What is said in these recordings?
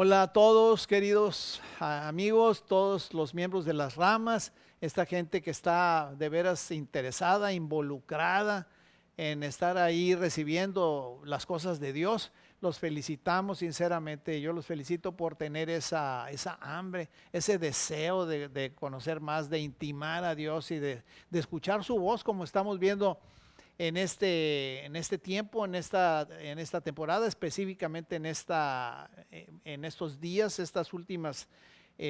Hola a todos, queridos amigos, todos los miembros de las ramas, esta gente que está de veras interesada, involucrada en estar ahí recibiendo las cosas de Dios. Los felicitamos sinceramente, yo los felicito por tener esa hambre, ese deseo de conocer más, de intimar a Dios y de escuchar su voz, como estamos viendo en este tiempo, en esta temporada, específicamente en estos días, estas últimas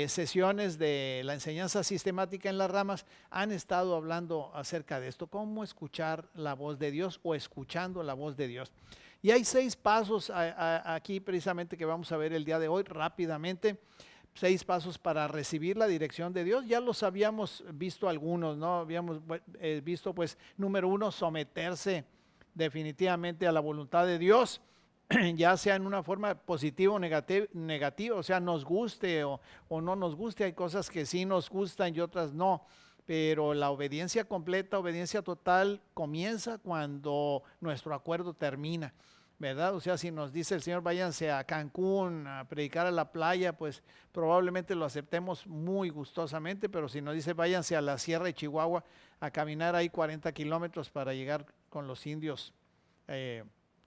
sesiones de la enseñanza sistemática en las ramas, han estado hablando acerca de esto, cómo escuchar la voz de Dios o escuchando la voz de Dios. Y hay 6 pasos aquí precisamente que vamos a ver el día de hoy rápidamente. 6 pasos para recibir la dirección de Dios. Ya los habíamos visto algunos, ¿no? Habíamos visto, pues, número 1, someterse definitivamente a la voluntad de Dios, ya sea en una forma positiva o negativa, o sea, nos guste o no nos guste. Hay cosas que sí nos gustan y otras no, pero la obediencia completa, obediencia total, comienza cuando nuestro acuerdo termina, ¿verdad? O sea, si nos dice el Señor, váyanse a Cancún a predicar a la playa, pues probablemente lo aceptemos muy gustosamente, pero si nos dice, váyanse a la Sierra de Chihuahua a caminar ahí 40 kilómetros para llegar con los indios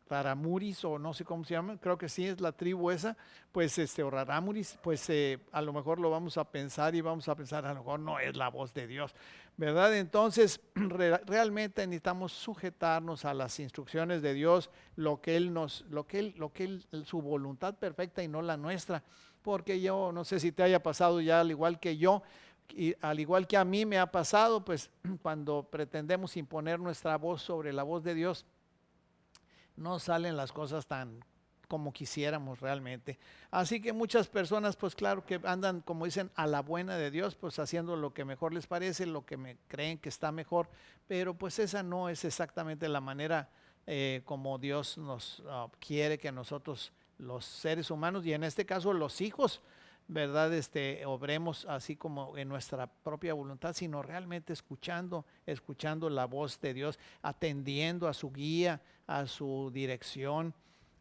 Raramuris, o no sé cómo se llaman, creo que sí es la tribu esa, pues o Raramuris, pues a lo mejor lo vamos a pensar y vamos a pensar, a lo mejor no es la voz de Dios, ¿verdad? Entonces, realmente necesitamos sujetarnos a las instrucciones de Dios, lo que Él, su voluntad perfecta y no la nuestra, porque yo no sé si te haya pasado ya al igual que yo, y al igual que a mí me ha pasado, pues cuando pretendemos imponer nuestra voz sobre la voz de Dios, no salen las cosas tan como quisiéramos realmente. Así que muchas personas, pues claro que andan, como dicen, a la buena de Dios, pues haciendo lo que mejor les parece, lo que creen que está mejor, pero pues esa no es exactamente la manera como Dios nos quiere que nosotros, los seres humanos, y en este caso los hijos, ¿verdad? Obremos así como en nuestra propia voluntad, sino realmente escuchando la voz de Dios, atendiendo a su guía, a su dirección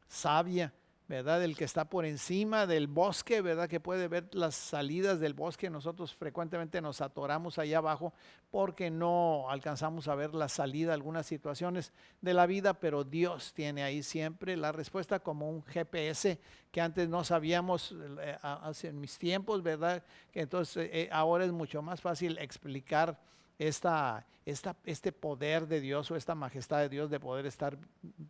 sabia, ¿verdad? El que está por encima del bosque, ¿verdad? Que puede ver las salidas del bosque. Nosotros frecuentemente nos atoramos allá abajo porque no alcanzamos a ver la salida de algunas situaciones de la vida, pero Dios tiene ahí siempre la respuesta, como un GPS que antes no sabíamos hace en mis tiempos, ¿verdad? Que entonces ahora es mucho más fácil explicar este poder de Dios o esta majestad de Dios, de poder estar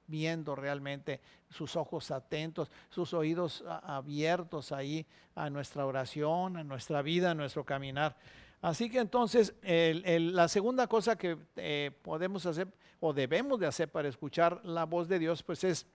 viendo realmente, sus ojos atentos, sus oídos abiertos ahí a nuestra oración, a nuestra vida, a nuestro caminar. Así que entonces la segunda cosa que podemos hacer o debemos de hacer para escuchar la voz de Dios, pues es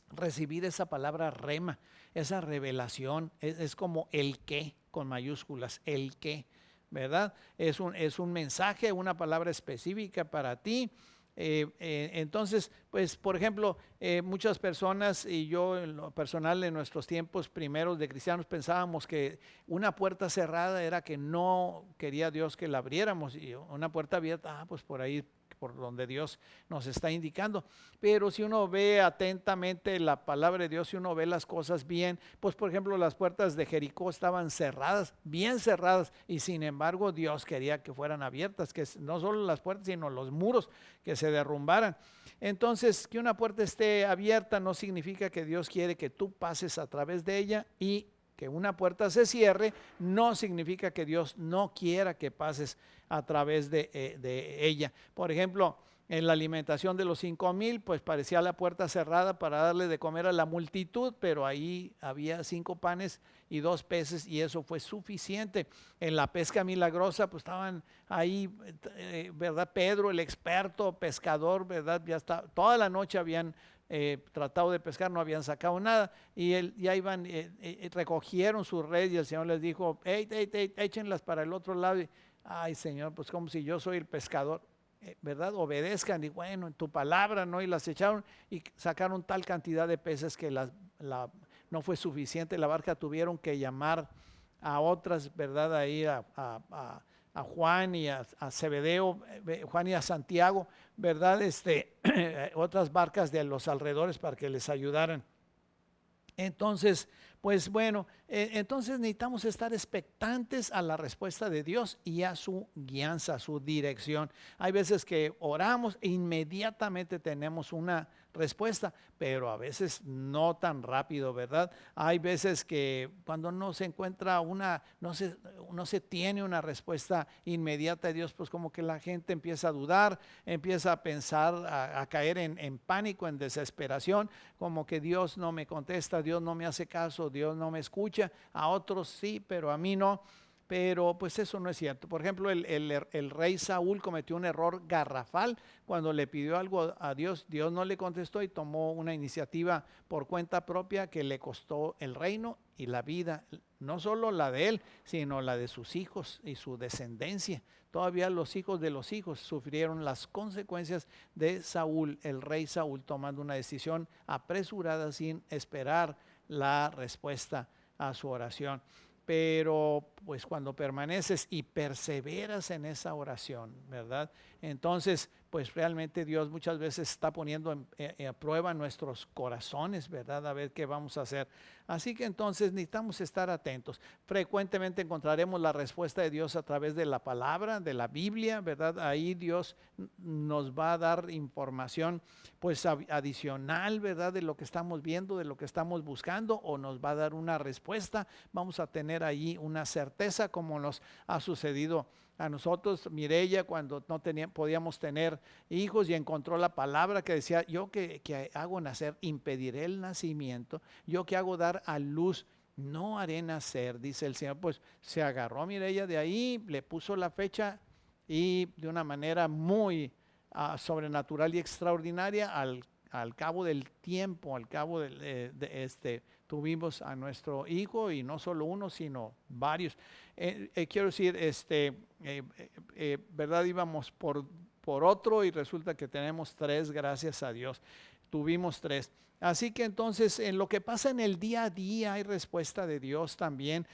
recibir esa palabra rema, esa revelación. Es como el qué con mayúsculas, el qué, ¿verdad? Es un mensaje, una palabra específica para ti. Entonces, pues por ejemplo, muchas personas y yo en lo personal en nuestros tiempos primeros de cristianos pensábamos que una puerta cerrada era que no quería Dios que la abriéramos, y una puerta abierta, pues por ahí, por donde Dios nos está indicando. Pero si uno ve atentamente la palabra de Dios, si uno ve las cosas bien, pues por ejemplo las puertas de Jericó estaban cerradas, bien cerradas, y sin embargo Dios quería que fueran abiertas, que no solo las puertas sino los muros que se derrumbaran. Entonces, que una puerta esté abierta no significa que Dios quiere que tú pases a través de ella, y que una puerta se cierre no significa que Dios no quiera que pases a través de ella. Por ejemplo, en la alimentación de los 5,000, pues parecía la puerta cerrada para darle de comer a la multitud, pero ahí había 5 panes y 2 peces, y eso fue suficiente. En la pesca milagrosa, pues estaban ahí, ¿verdad? Pedro, el experto pescador, ¿verdad? Ya está, toda la noche habían tratado de pescar, no habían sacado nada, y ya iban, recogieron su red, y el Señor les dijo, échenlas para el otro lado. Y, ay, Señor, pues como si yo soy el pescador, ¿verdad? Obedezcan, y bueno, en tu palabra, ¿no? Y las echaron y sacaron tal cantidad de peces que no fue suficiente la barca, tuvieron que llamar a otras, ¿verdad? Ahí a Juan y a Zebedeo, Juan y a Santiago, ¿verdad? Otras barcas de los alrededores para que les ayudaran. Entonces, Pues bueno, entonces necesitamos estar expectantes a la respuesta de Dios y a su guianza, a su dirección. Hay veces que oramos e inmediatamente tenemos una respuesta, pero a veces no tan rápido, ¿verdad? Hay veces que cuando no se encuentra no se tiene una respuesta inmediata de Dios, pues como que la gente empieza a dudar, empieza a pensar, a caer en pánico, en desesperación, como que Dios no me contesta, Dios no me hace caso, Dios no me escucha. A otros sí, pero a mí no. Pero pues eso no es cierto. Por ejemplo, el rey Saúl cometió un error garrafal cuando le pidió algo a Dios. Dios no le contestó y tomó una iniciativa por cuenta propia que le costó el reino y la vida. No solo la de él, sino la de sus hijos y su descendencia. Todavía los hijos de los hijos sufrieron las consecuencias de Saúl, el rey Saúl, tomando una decisión apresurada sin esperar la respuesta a su oración. Pero pues cuando permaneces y perseveras en esa oración, ¿verdad? Entonces pues realmente Dios muchas veces está poniendo a prueba nuestros corazones, ¿verdad? A ver qué vamos a hacer. Así que entonces necesitamos estar atentos. Frecuentemente encontraremos la respuesta de Dios a través de la palabra, de la Biblia, ¿verdad? Ahí Dios nos va a dar información pues adicional, ¿verdad? De lo que estamos viendo, de lo que estamos buscando, o nos va a dar una respuesta. Vamos a tener ahí una certeza, como nos ha sucedido a nosotros. Mireya, cuando no podíamos tener hijos, y encontró la palabra que decía: yo que hago nacer, impediré el nacimiento; yo que hago dar a luz, no haré nacer, dice el Señor. Pues se agarró Mireya de ahí, le puso la fecha, y de una manera muy sobrenatural y extraordinaria, al cabo del tiempo, al cabo tuvimos a nuestro hijo, y no solo uno, sino varios. Quiero decir, ¿verdad? Íbamos por otro y resulta que tenemos 3, gracias a Dios. Tuvimos 3. Así que entonces en lo que pasa en el día a día hay respuesta de Dios también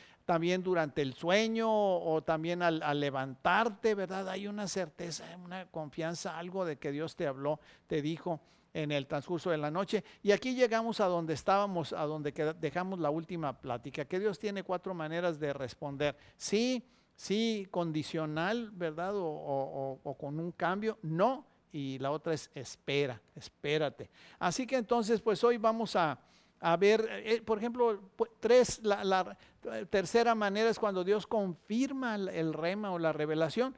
durante el sueño, o también al levantarte, ¿verdad? Hay una certeza, una confianza, algo de que Dios te habló, te dijo en el transcurso de la noche. Y aquí llegamos a donde estábamos, a donde dejamos la última plática, que Dios tiene 4 maneras de responder. Sí, sí, condicional, ¿verdad? O con un cambio, no. Y la otra es espérate. Así que entonces pues hoy vamos a ver, por ejemplo, la tercera manera es cuando Dios confirma el rema o la revelación.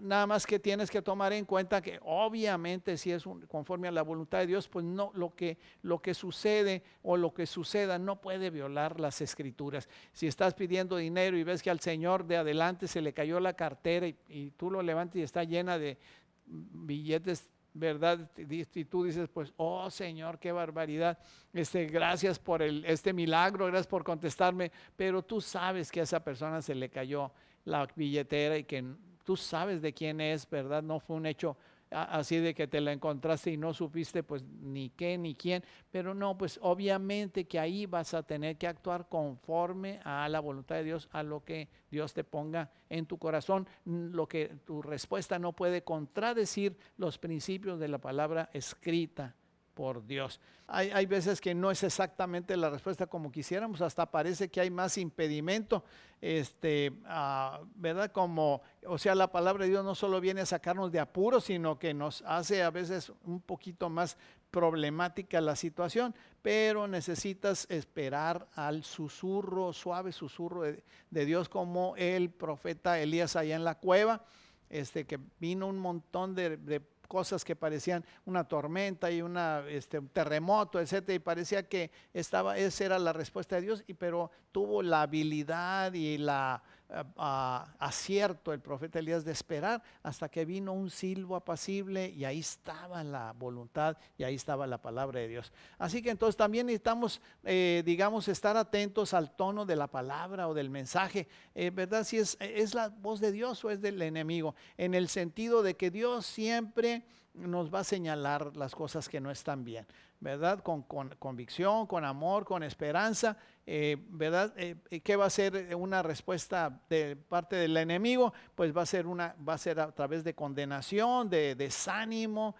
Nada más que tienes que tomar en cuenta que obviamente si es conforme a la voluntad de Dios, pues no, lo que sucede o lo que suceda no puede violar las escrituras. Si estás pidiendo dinero y ves que al señor de adelante se le cayó la cartera, y tú lo levantas y está llena de billetes, ¿verdad? Y tú dices, pues, oh Señor, qué barbaridad, gracias por este milagro, gracias por contestarme, pero tú sabes que a esa persona se le cayó la billetera y que tú sabes de quién es, ¿verdad? No fue un hecho así de que te la encontraste y no supiste pues ni qué ni quién, pero no, pues obviamente que ahí vas a tener que actuar conforme a la voluntad de Dios, a lo que Dios te ponga en tu corazón. Lo que tu respuesta no puede contradecir los principios de la palabra escrita por Dios. Hay veces que no es exactamente la respuesta como quisiéramos, hasta parece que hay más impedimento, ¿verdad? O sea, la palabra de Dios no solo viene a sacarnos de apuros, sino que nos hace a veces un poquito más problemática la situación, pero necesitas esperar al suave susurro de Dios, como el profeta Elías allá en la cueva, que vino un montón de cosas que parecían una tormenta y un terremoto, etcétera, y parecía que esa era la respuesta de Dios, pero tuvo la habilidad y acierto el profeta Elías de esperar hasta que vino un silbo apacible, y ahí estaba la voluntad y ahí estaba la palabra de Dios. Así que entonces también necesitamos, digamos, estar atentos al tono de la palabra o del mensaje, ¿verdad? Si es la voz de Dios o es del enemigo, en el sentido de que Dios siempre nos va a señalar las cosas que no están bien, ¿verdad? Con convicción, con amor, con esperanza, ¿verdad? ¿Qué va a ser una respuesta de parte del enemigo? Pues va a ser a través de condenación, de desánimo,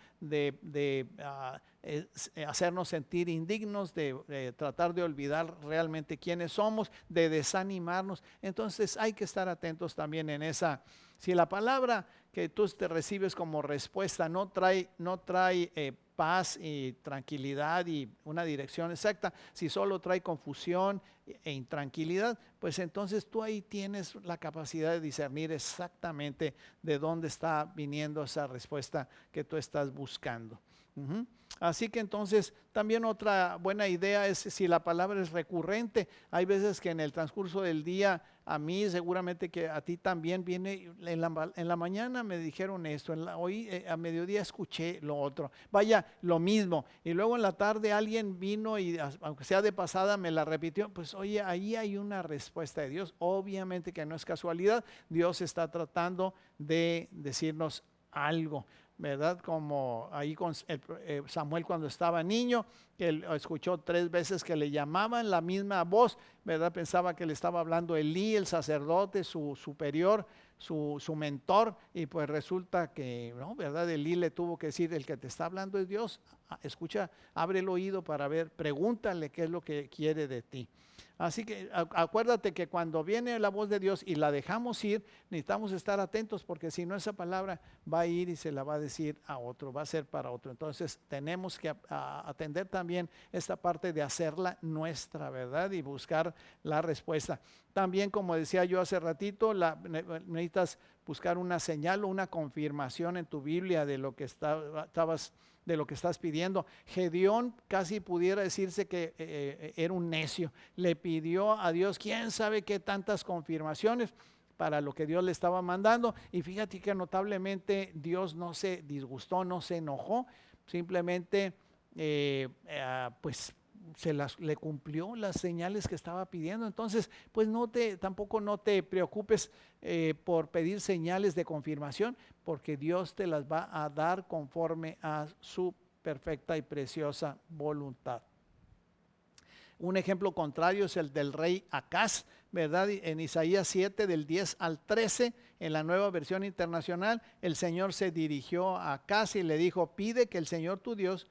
hacernos sentir indignos, de tratar de olvidar realmente quiénes somos, de desanimarnos. Entonces hay que estar atentos también en esa. Si la palabra que tú te recibes como respuesta no trae paz y tranquilidad y una dirección exacta, si solo trae confusión e intranquilidad, pues entonces tú ahí tienes la capacidad de discernir exactamente de dónde está viniendo esa respuesta que tú estás buscando. Uh-huh. Así que entonces también otra buena idea es si la palabra es recurrente. Hay veces que en el transcurso del día, a mí seguramente que a ti también viene, en la mañana me dijeron esto, hoy a mediodía escuché lo otro, vaya, lo mismo, y luego en la tarde alguien vino y aunque sea de pasada me la repitió. Pues oye, ahí hay una respuesta de Dios, obviamente que no es casualidad, Dios está tratando de decirnos algo, ¿verdad? Como ahí con Samuel cuando estaba niño, que él escuchó 3 veces que le llamaban la misma voz, ¿verdad? Pensaba que le estaba hablando Elí, el sacerdote, su superior, su mentor, y pues resulta que no, ¿verdad? Elí le tuvo que decir: el que te está hablando es Dios, escucha, abre el oído para ver, pregúntale qué es lo que quiere de ti. Así que acuérdate que cuando viene la voz de Dios y la dejamos ir, necesitamos estar atentos, porque si no, esa palabra va a ir y se la va a decir a otro, va a ser para otro. Entonces tenemos que atender también esta parte de hacerla nuestra, ¿verdad? Y buscar la respuesta. También, como decía yo hace ratito, necesitas buscar una señal o una confirmación en tu Biblia de lo que de lo que estás pidiendo. Gedeón casi pudiera decirse que era un necio. Le pidió a Dios quién sabe qué tantas confirmaciones para lo que Dios le estaba mandando. Y fíjate que notablemente Dios no se disgustó, no se enojó. Simplemente pues le cumplió las señales que estaba pidiendo. Entonces pues tampoco no te preocupes por pedir señales de confirmación, porque Dios te las va a dar conforme a su perfecta y preciosa voluntad. Un ejemplo contrario es el del rey Acaz, ¿verdad? En Isaías 7 del 10 al 13, en la Nueva Versión Internacional, el Señor se dirigió a Acaz y le dijo: pide que el Señor tu Dios,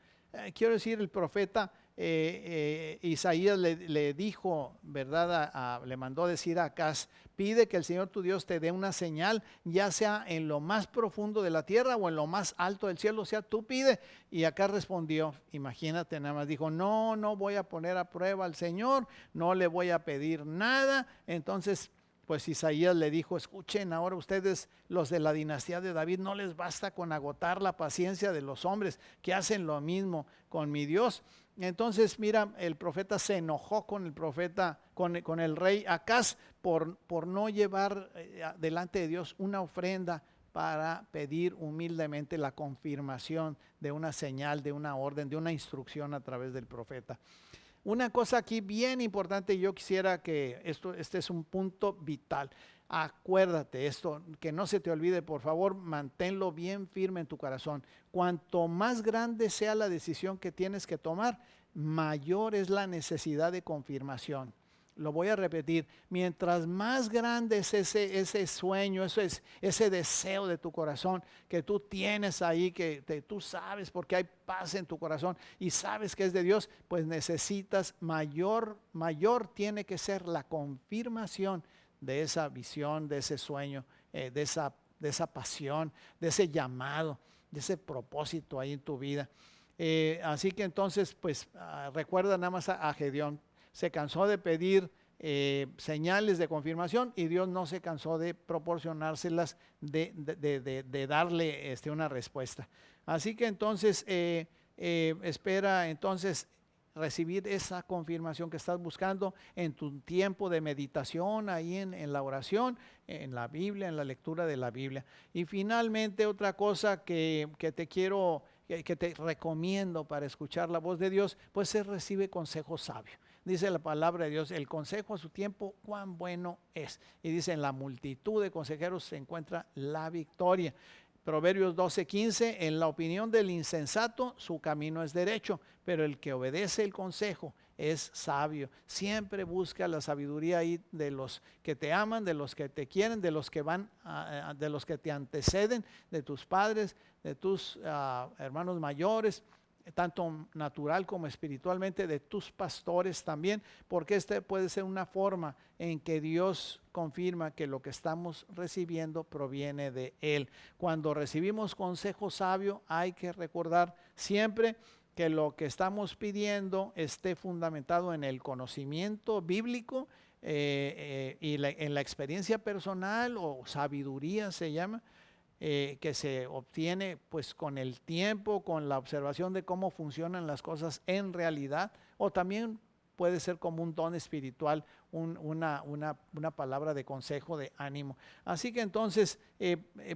quiero decir, el profeta Isaías le dijo, ¿verdad? Le mandó decir a Acaz: pide que el Señor tu Dios te dé una señal, ya sea en lo más profundo de la tierra o en lo más alto del cielo. O sea, tú pide. Y Acaz respondió, imagínate, nada más dijo: no voy a poner a prueba al Señor, no le voy a pedir nada. Entonces pues Isaías le dijo: escuchen ahora ustedes, los de la dinastía de David, no les basta con agotar la paciencia de los hombres que hacen lo mismo con mi Dios. Entonces mira, el profeta se enojó con el profeta, con el rey Acaz por no llevar delante de Dios una ofrenda para pedir humildemente la confirmación de una señal, de una orden, de una instrucción a través del profeta. Una cosa aquí bien importante, yo quisiera que este es un punto vital. Acuérdate esto, que no se te olvide, por favor, manténlo bien firme en tu corazón. Cuanto más grande sea la decisión que tienes que tomar, mayor es la necesidad de confirmación. Lo voy a repetir: mientras más grande es ese sueño, ese deseo de tu corazón que tú tienes ahí, que tú sabes porque hay paz en tu corazón y sabes que es de Dios, pues necesitas mayor tiene que ser la confirmación de esa visión, de ese sueño, de esa pasión, de ese llamado, de ese propósito ahí en tu vida. Así que entonces pues recuerda nada más a Gedeón. Se cansó de pedir señales de confirmación y Dios no se cansó de proporcionárselas, de darle una respuesta. Así que entonces espera entonces recibir esa confirmación que estás buscando en tu tiempo de meditación, ahí en la oración, en la Biblia, en la lectura de la Biblia. Y finalmente otra cosa que te recomiendo para escuchar la voz de Dios, pues se recibe consejo sabio. Dice la palabra de Dios: el consejo a su tiempo, cuán bueno es. Y dice: en la multitud de consejeros se encuentra la victoria. Proverbios 12:15, en la opinión del insensato su camino es derecho, pero el que obedece el consejo es sabio. Siempre busca la sabiduría ahí de los que te aman, de los que te quieren, de los que te anteceden, de tus padres, de tus hermanos mayores, tanto natural como espiritualmente, de tus pastores también, porque puede ser una forma en que Dios confirma que lo que estamos recibiendo proviene de Él. Cuando recibimos consejo sabio, hay que recordar siempre que lo que estamos pidiendo esté fundamentado en el conocimiento bíblico y en la experiencia personal, o sabiduría se llama, que se obtiene pues con el tiempo, con la observación de cómo funcionan las cosas en realidad, o también puede ser como un don espiritual, una palabra de consejo, de ánimo. Así que entonces,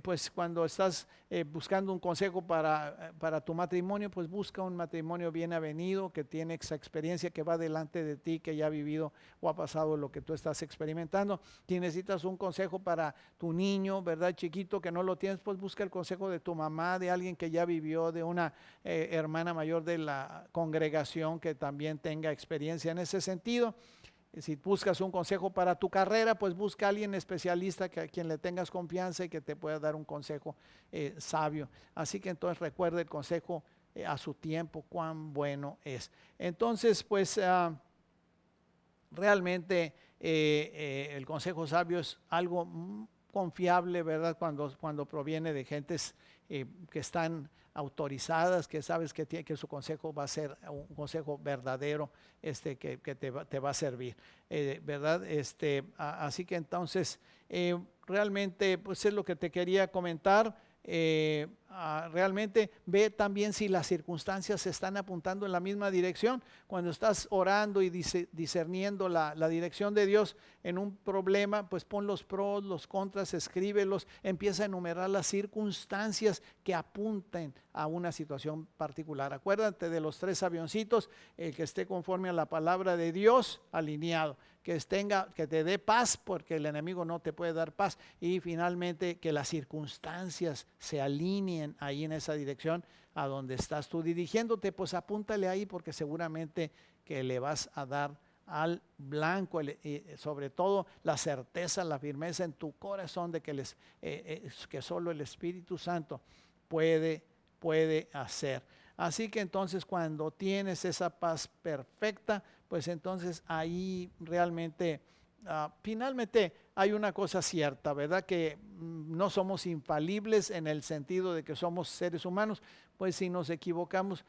pues cuando estás buscando un consejo para tu matrimonio, pues busca un matrimonio bien avenido, que tiene esa experiencia, que va delante de ti, que ya ha vivido o ha pasado lo que tú estás experimentando. Si necesitas un consejo para tu niño, ¿verdad? Chiquito, que no lo tienes, pues busca el consejo de tu mamá, de alguien que ya vivió, de una hermana mayor de la congregación que también tenga experiencia en ese sentido. Si buscas un consejo para tu carrera, pues busca a alguien especialista a quien le tengas confianza y que te pueda dar un consejo sabio. Así que entonces recuerda el consejo a su tiempo, cuán bueno es. Entonces, pues realmente el consejo sabio es algo confiable, ¿verdad? Cuando proviene de gentes que están autorizadas, que sabes que su consejo va a ser un consejo verdadero, que te va a servir, ¿verdad? Así que entonces realmente pues es lo que te quería comentar. Realmente ve también si las circunstancias se están apuntando en la misma dirección. Cuando estás orando y discerniendo la dirección de Dios en un problema, pues pon los pros, los contras, escríbelos, empieza a enumerar las circunstancias que apunten a una situación particular. Acuérdate de los 3 avioncitos, que esté conforme a la palabra de Dios, alineado, que te dé paz, porque el enemigo no te puede dar paz, y finalmente que las circunstancias se alineen ahí en esa dirección a donde estás tú dirigiéndote. Pues apúntale ahí, porque seguramente que le vas a dar al blanco, sobre todo la certeza, la firmeza en tu corazón de que solo el Espíritu Santo puede hacer. Así que entonces cuando tienes esa paz perfecta, pues entonces ahí realmente, finalmente hay una cosa cierta, ¿verdad? Que no somos infalibles en el sentido de que somos seres humanos. Pues si nos equivocamos,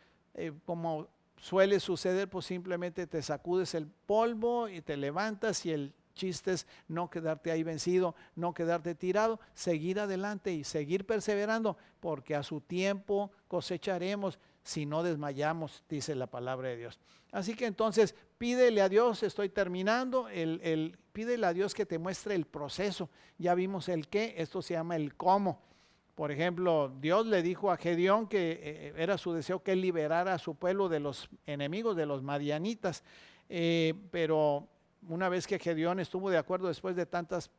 como suele suceder, pues simplemente te sacudes el polvo y te levantas, y el chiste es no quedarte ahí vencido, no quedarte tirado, seguir adelante y seguir perseverando, porque a su tiempo cosecharemos si no desmayamos, dice la palabra de Dios. Así que entonces pídele a Dios, estoy terminando, pídele a Dios que te muestre el proceso. Ya vimos el qué, esto se llama el cómo. Por ejemplo, Dios le dijo a Gedeón que era su deseo que él liberara a su pueblo de los enemigos, de los madianitas, pero una vez que Gedeón estuvo de acuerdo, después de tantas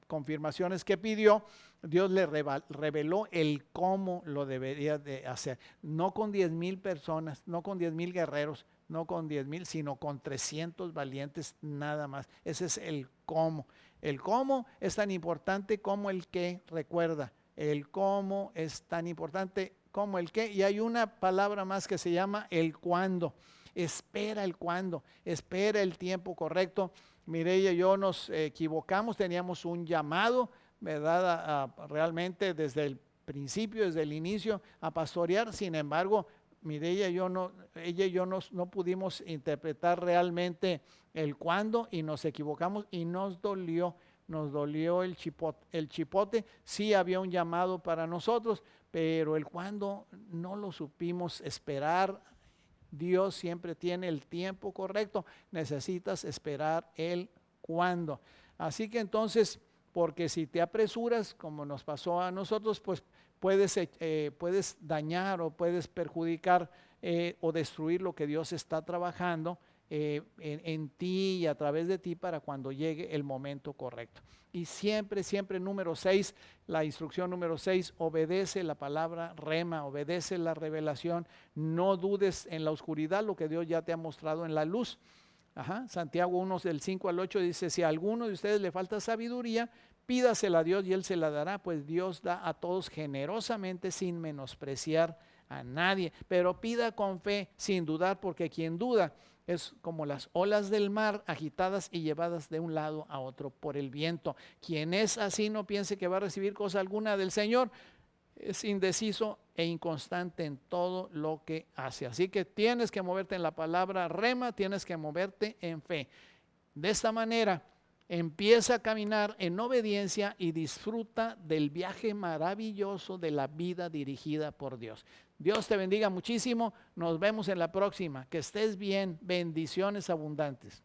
confirmaciones que pidió, Dios le reveló el cómo lo debería de hacer. No con 10,000 personas, no con 10,000 guerreros, no con 10,000, sino con 300 valientes nada más. Ese es el cómo. El cómo es tan importante como el qué, recuerda. El cómo es tan importante como el qué. Y hay una palabra más que se llama el cuándo. Espera el cuándo, espera el tiempo correcto. Mireya y yo nos equivocamos, teníamos un llamado, ¿verdad? Realmente desde el principio, desde el inicio, a pastorear. Sin embargo, Mireya y yo no pudimos interpretar realmente el cuándo, y nos equivocamos y nos dolió el chipote. Sí había un llamado para nosotros, pero el cuándo no lo supimos esperar. Dios siempre tiene el tiempo correcto, necesitas esperar el cuándo. Así que entonces, porque si te apresuras, como nos pasó a nosotros, pues puedes dañar o puedes perjudicar o destruir lo que Dios está trabajando en ti y a través de ti para cuando llegue el momento correcto. Y siempre, número 6, la instrucción número 6, obedece la palabra rema, obedece la revelación, no dudes en la oscuridad lo que Dios ya te ha mostrado en la luz. Santiago 1 del 5 al 8 dice: si a alguno de ustedes le falta sabiduría, pídasela a Dios y Él se la dará, pues Dios da a todos generosamente sin menospreciar a nadie, pero pida con fe, sin dudar, porque quien duda es como las olas del mar agitadas y llevadas de un lado a otro por el viento. Quien es así no piense que va a recibir cosa alguna del Señor. Es indeciso e inconstante en todo lo que hace. Así que tienes que moverte en la palabra rema, tienes que moverte en fe. De esta manera, empieza a caminar en obediencia y disfruta del viaje maravilloso de la vida dirigida por Dios. Dios te bendiga muchísimo. Nos vemos en la próxima. Que estés bien. Bendiciones abundantes.